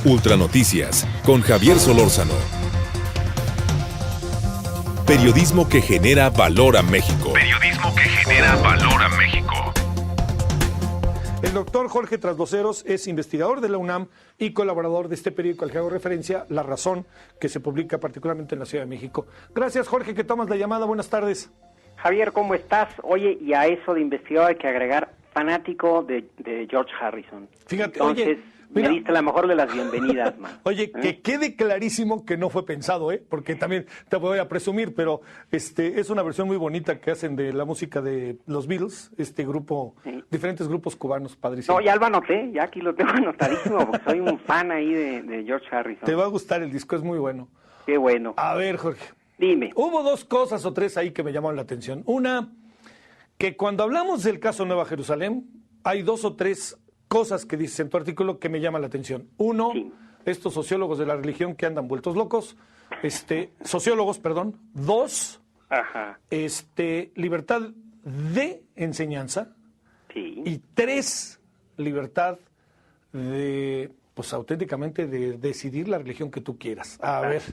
Ultranoticias con Javier Solórzano. Periodismo que genera valor a México. Periodismo que genera valor a México. El doctor Jorge Trasloceros es investigador de la UNAM y colaborador de este periódico al que hago referencia, La Razón, que se publica particularmente en la Ciudad de México. Gracias, Jorge, que tomas la llamada. Buenas tardes. Javier, ¿cómo estás? Oye, y a eso de investigador hay que agregar fanático de George Harrison. Fíjate, entonces, oye, mira, me diste la mejor de las bienvenidas, man. Oye, que quede clarísimo que no fue pensado, porque también te voy a presumir, pero es una versión muy bonita que hacen de la música de los Beatles, este grupo, sí, diferentes grupos cubanos, padrísimo. No, ya lo anoté, ya aquí lo tengo anotadísimo, porque soy un fan ahí de George Harrison. Te va a gustar el disco, es muy bueno. Qué bueno. A ver, Jorge. Dime. Hubo dos cosas o tres ahí que me llamaron la atención. Una, que cuando hablamos del caso Nueva Jerusalén, hay dos o tres cosas que dices en tu artículo que me llaman la atención. Uno, sí, estos sociólogos de la religión que andan vueltos locos. Sociólogos, perdón. Dos, ajá, libertad de enseñanza. Sí. Y tres, libertad de, pues auténticamente, de decidir la religión que tú quieras. A ver,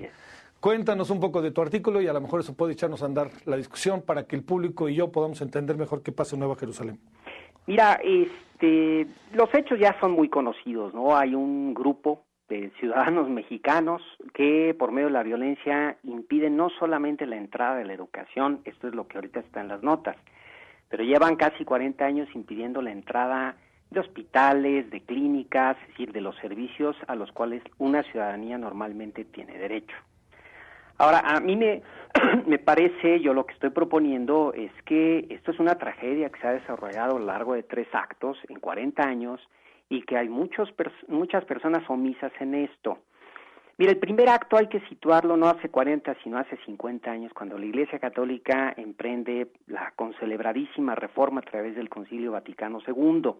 cuéntanos un poco de tu artículo y a lo mejor eso puede echarnos a andar la discusión para que el público y yo podamos entender mejor qué pasa en Nueva Jerusalén. Mira, los hechos ya son muy conocidos, ¿no? Hay un grupo de ciudadanos mexicanos que por medio de la violencia impiden no solamente la entrada de la educación, esto es lo que ahorita está en las notas, pero llevan casi 40 años impidiendo la entrada de hospitales, de clínicas, es decir, de los servicios a los cuales una ciudadanía normalmente tiene derecho. Ahora, a mí me parece, yo lo que estoy proponiendo es que esto es una tragedia que se ha desarrollado a lo largo de 3 actos en 40 años y que hay muchas personas omisas en esto. Mira, el primer acto hay que situarlo no hace 40, sino hace 50 años, cuando la Iglesia Católica emprende la concelebradísima reforma a través del Concilio Vaticano II.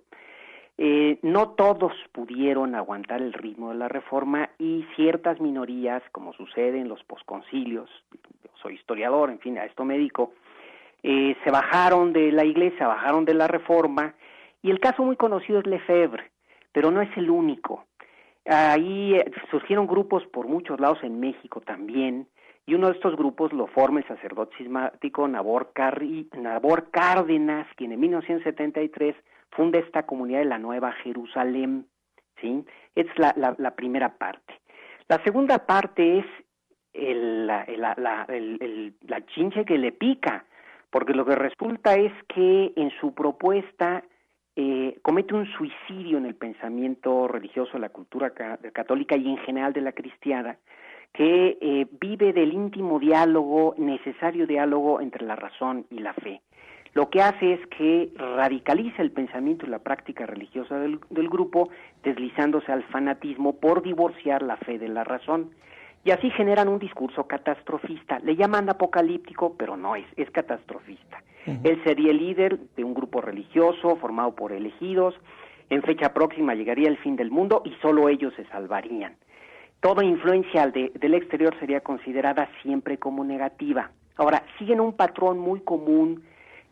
No todos pudieron aguantar el ritmo de la reforma y ciertas minorías, como sucede en los posconcilios, yo soy historiador, en fin, a esto me dedico, se bajaron de la Iglesia, bajaron de la reforma, y el caso muy conocido es Lefebvre, pero no es el único. Ahí surgieron grupos por muchos lados en México también, y uno de estos grupos lo forma el sacerdote cismático Nabor Cárdenas, quien en 1973 funda esta comunidad de la Nueva Jerusalén, ¿sí? Es la primera parte. La segunda parte es la chinche que le pica, porque lo que resulta es que en su propuesta comete un suicidio en el pensamiento religioso de la cultura católica y en general de la cristiana, que vive del íntimo diálogo, necesario diálogo entre la razón y la fe. Lo que hace es que radicaliza el pensamiento y la práctica religiosa del grupo, deslizándose al fanatismo por divorciar la fe de la razón. Y así generan un discurso catastrofista. Le llaman apocalíptico, pero no es catastrofista. Uh-huh. Él sería el líder de un grupo religioso formado por elegidos. En fecha próxima llegaría el fin del mundo y solo ellos se salvarían. Toda influencia del exterior sería considerada siempre como negativa. Ahora, siguen un patrón muy común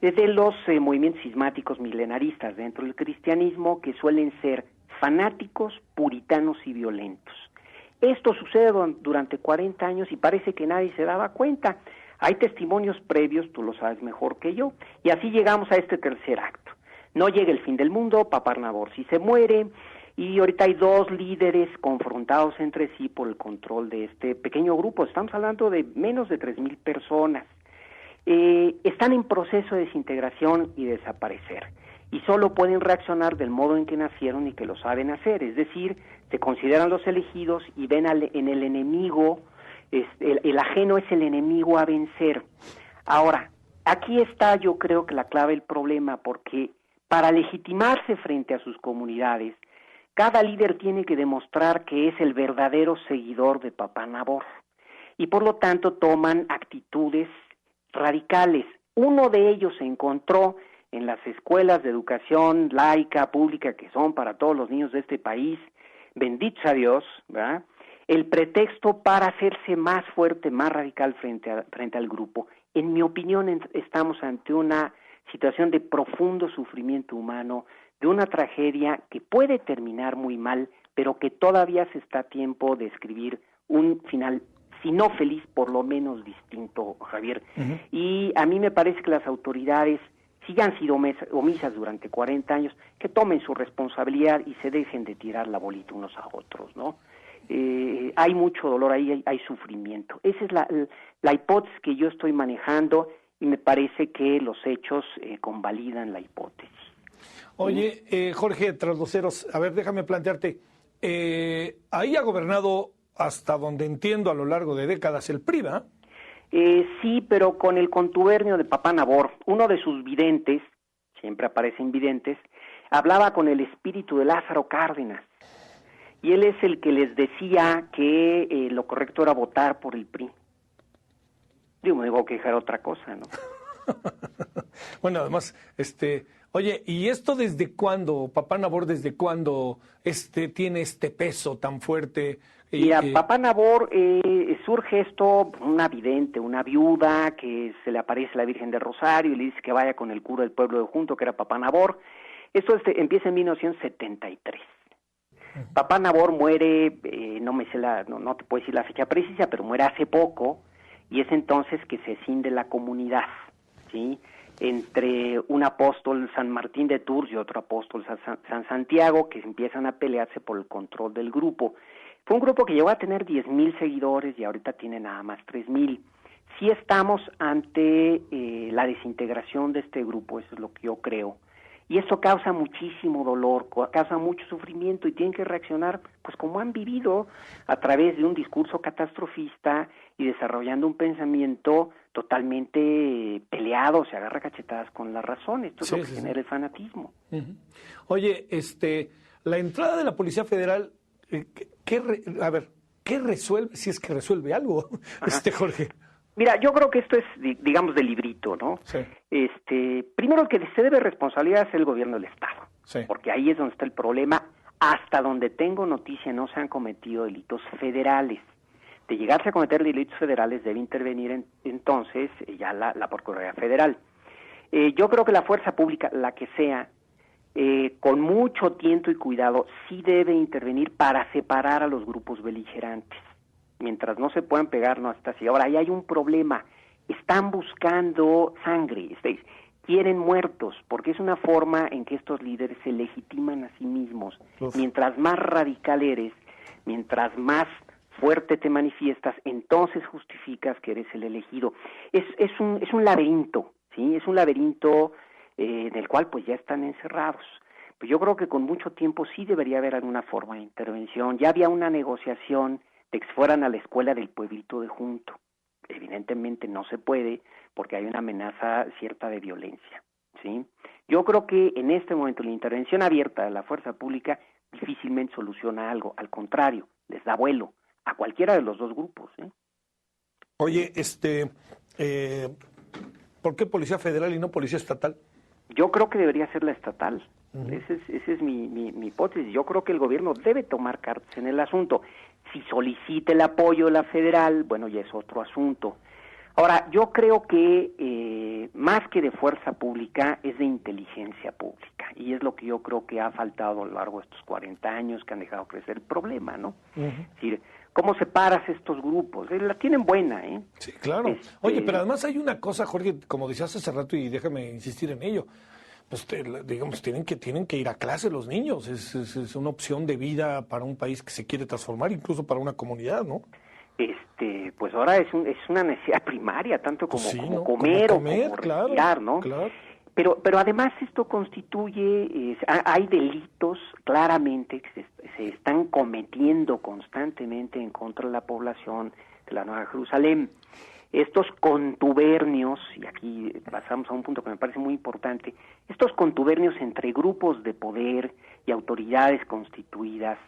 desde los movimientos cismáticos milenaristas dentro del cristianismo, que suelen ser fanáticos, puritanos y violentos. Esto sucede durante 40 años y parece que nadie se daba cuenta. Hay testimonios previos, tú lo sabes mejor que yo, y así llegamos a este tercer acto. No llega el fin del mundo, Papá Nabor sí se muere, y ahorita hay 2 líderes confrontados entre sí por el control de este pequeño grupo. Estamos hablando de menos de 3,000 personas. Están en proceso de desintegración y desaparecer, y solo pueden reaccionar del modo en que nacieron y que lo saben hacer, es decir, se consideran los elegidos y ven en el enemigo, el ajeno es el enemigo a vencer. Ahora, aquí está yo creo que la clave del problema, porque para legitimarse frente a sus comunidades, cada líder tiene que demostrar que es el verdadero seguidor de Papá Nabor, y por lo tanto toman actitudes radicales. Uno de ellos se encontró en las escuelas de educación laica, pública, que son para todos los niños de este país, bendito sea Dios, ¿verdad?, el pretexto para hacerse más fuerte, más radical frente al grupo. En mi opinión, estamos ante una situación de profundo sufrimiento humano, de una tragedia que puede terminar muy mal, pero que todavía se está a tiempo de escribir un final, si no feliz, por lo menos distinto, Javier. Y a mí me parece que las autoridades, si ya han sido omisas durante 40 años, que tomen su responsabilidad y se dejen de tirar la bolita unos a otros, ¿no? Hay mucho dolor ahí, hay sufrimiento. Esa es la hipótesis que yo estoy manejando y me parece que los hechos convalidan la hipótesis. Oye, Jorge, tras los ceros, a ver, déjame plantearte, ahí ha gobernado, hasta donde entiendo, a lo largo de décadas el PRI, ¿verdad? Sí, pero con el contubernio de Papá Nabor, uno de sus videntes, siempre aparecen videntes, hablaba con el espíritu de Lázaro Cárdenas. Y él es el que les decía que lo correcto era votar por el PRI. Yo me digo que dejar otra cosa, ¿no? Bueno, además, oye, ¿y esto desde cuándo, Papá Nabor, desde cuándo tiene este peso tan fuerte? Mira, Papá Nabor, surge esto, una vidente, una viuda, que se le aparece la Virgen del Rosario y le dice que vaya con el cura del pueblo de Junto, que era Papá Nabor. Esto empieza en 1973. Papá Nabor muere, no te puedo decir la fecha precisa, pero muere hace poco, y es entonces que se cinde la comunidad, ¿sí? Entre un apóstol, San Martín de Tours, y otro apóstol, San Santiago, que empiezan a pelearse por el control del grupo. Fue un grupo que llegó a tener 10,000 seguidores y ahorita tiene nada más 3,000. Sí estamos ante la desintegración de este grupo, eso es lo que yo creo. Y eso causa muchísimo dolor, causa mucho sufrimiento y tienen que reaccionar pues como han vivido, a través de un discurso catastrofista y desarrollando un pensamiento totalmente peleado, se agarra cachetadas con la razón. Esto es lo que genera el fanatismo. Oye, la entrada de la Policía Federal, ¿qué resuelve? Si es que resuelve algo, Jorge. Mira, yo creo que esto es, digamos, de librito, ¿no? Sí. Primero, el que se debe responsabilidad es el gobierno del Estado, sí, porque ahí es donde está el problema. Hasta donde tengo noticia no se han cometido delitos federales. De llegarse a cometer delitos federales debe intervenir entonces ya la Procuraduría Federal. Yo creo que la fuerza pública, la que sea, con mucho tiento y cuidado, sí debe intervenir para separar a los grupos beligerantes. Mientras no se puedan pegar, no hasta así. Ahora, ahí hay un problema. Están buscando sangre, quieren muertos, porque es una forma en que estos líderes se legitiman a sí mismos. Uf. Mientras más radical eres, mientras más fuerte te manifiestas, entonces justificas que eres el elegido. Es un laberinto, ¿sí? Es un laberinto en el cual pues ya están encerrados. Pues yo creo que con mucho tiempo sí debería haber alguna forma de intervención. Ya había una negociación de que fueran a la escuela del pueblito de Junto. Evidentemente no se puede porque hay una amenaza cierta de violencia, ¿sí? Yo creo que en este momento la intervención abierta de la fuerza pública difícilmente soluciona algo, al contrario, les da vuelo a cualquiera de los dos grupos, ¿eh? Oye, ¿por qué Policía Federal y no Policía Estatal? Yo creo que debería ser la estatal. Esa es mi hipótesis. Yo creo que el gobierno debe tomar cartas en el asunto. Si solicita el apoyo de la federal, bueno, ya es otro asunto. Ahora, yo creo que más que de fuerza pública es de inteligencia pública, y es lo que yo creo que ha faltado a lo largo de estos 40 años que han dejado crecer el problema, ¿no? Es decir, ¿cómo separas estos grupos? La tienen buena, ¿eh? Sí, claro. Oye, pero además hay una cosa, Jorge, como decías hace rato, y déjame insistir en ello. Pues digamos, tienen que ir a clase los niños. Es una opción de vida para un país que se quiere transformar, incluso para una comunidad, ¿no? Pues ahora es una necesidad primaria, tanto como, sí, como ¿no? comer como o como claro, respirar, ¿no? Claro. Pero además esto constituye, hay delitos claramente que se están cometiendo constantemente en contra de la población de la Nueva Jerusalén. Estos contubernios, y aquí pasamos a un punto que me parece muy importante, estos contubernios entre grupos de poder y autoridades constituidas,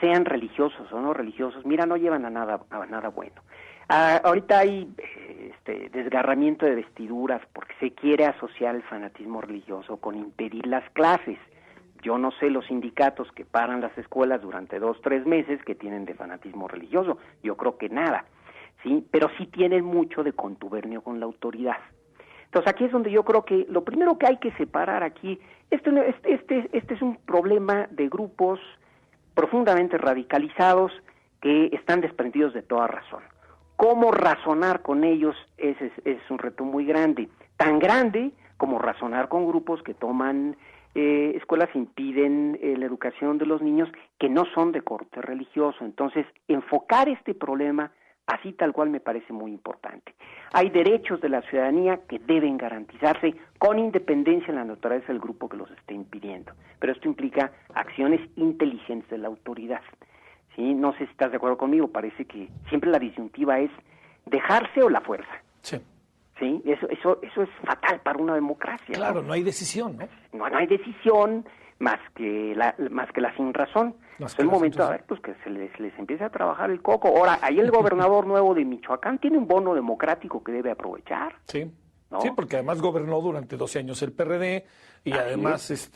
sean religiosos o no religiosos, mira, no llevan a nada bueno. Ahorita hay desgarramiento de vestiduras porque se quiere asociar el fanatismo religioso con impedir las clases. Yo no sé los sindicatos que paran las escuelas durante 2-3 meses que tienen de fanatismo religioso, yo creo que nada, ¿sí? Pero sí tienen mucho de contubernio con la autoridad. Entonces aquí es donde yo creo que lo primero que hay que separar aquí, este es un problema de grupos profundamente radicalizados que están desprendidos de toda razón. ¿Cómo razonar con ellos? Ese es un reto muy grande, tan grande como razonar con grupos que toman escuelas, impiden la educación de los niños que no son de corte religioso. Entonces, enfocar este problema así tal cual me parece muy importante. Hay derechos de la ciudadanía que deben garantizarse con independencia de la naturaleza del grupo que los esté impidiendo, pero esto implica acciones inteligentes de la autoridad. ¿Sí? No sé si estás de acuerdo conmigo, parece que siempre la disyuntiva es dejarse o la fuerza. Sí. ¿Sí? Eso es fatal para una democracia. Claro, no hay decisión, ¿no? No hay decisión más que la sinrazón. Es el momento de ver, pues, que se les empiece a trabajar el coco. Ahora, ahí el gobernador nuevo de Michoacán tiene un bono democrático que debe aprovechar. Sí, ¿no? Sí, porque además gobernó durante 12 años el PRD y así además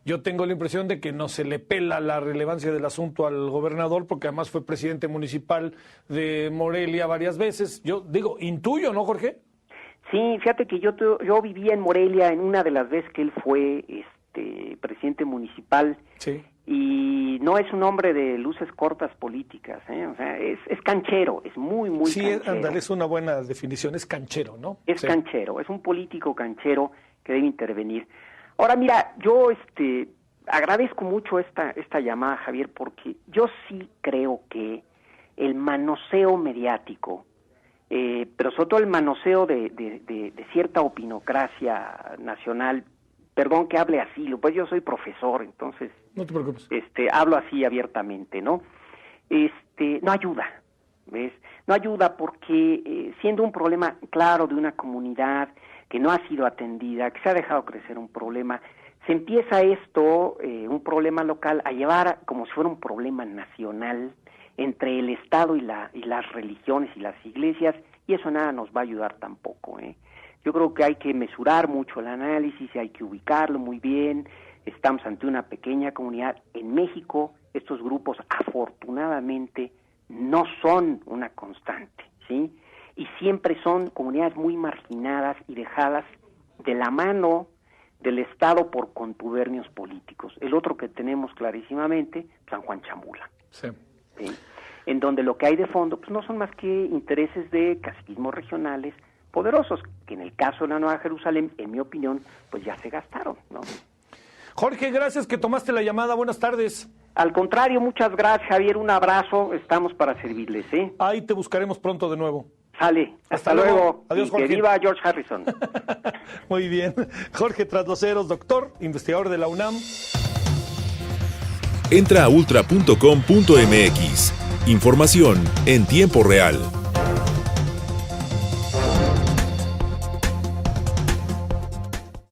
yo tengo la impresión de que no se le pela la relevancia del asunto al gobernador, porque además fue presidente municipal de Morelia varias veces. Yo digo, intuyo, ¿no, Jorge? Sí, fíjate que yo vivía en Morelia en una de las veces que él fue presidente municipal. Sí. Y no es un hombre de luces cortas políticas, o sea, es canchero, es muy canchero. Sí, ándale, es una buena definición, es canchero, ¿no? Es canchero, es un político canchero que debe intervenir. Ahora, mira, yo agradezco mucho esta llamada, Javier, porque yo sí creo que el manoseo mediático, pero sobre todo el manoseo de cierta opinocracia nacional, perdón que hable así, pues yo soy profesor, entonces no te preocupes. Hablo así abiertamente, ¿no? No ayuda, ¿ves? No ayuda porque siendo un problema claro de una comunidad que no ha sido atendida, que se ha dejado crecer un problema, se empieza esto, un problema local, a llevar como si fuera un problema nacional entre el Estado y las religiones y las iglesias, y eso nada nos va a ayudar tampoco, Yo creo que hay que mesurar mucho el análisis, hay que ubicarlo muy bien. Estamos ante una pequeña comunidad. En México, estos grupos afortunadamente no son una constante, ¿sí? Y siempre son comunidades muy marginadas y dejadas de la mano del Estado por contubernios políticos. El otro que tenemos clarísimamente, San Juan Chamula. Sí. ¿Sí? En donde lo que hay de fondo pues no son más que intereses de caciquismos regionales poderosos, que en el caso de la Nueva Jerusalén, en mi opinión, pues ya se gastaron, ¿no? Jorge, gracias que tomaste la llamada. Buenas tardes. Al contrario, muchas gracias, Javier. Un abrazo. Estamos para servirles, Ahí te buscaremos pronto de nuevo. Sale. Hasta luego. Adiós, Jorge. Que viva George Harrison. Muy bien. Jorge Trasloceros, doctor, investigador de la UNAM. Entra a ultra.com.mx. Información en tiempo real.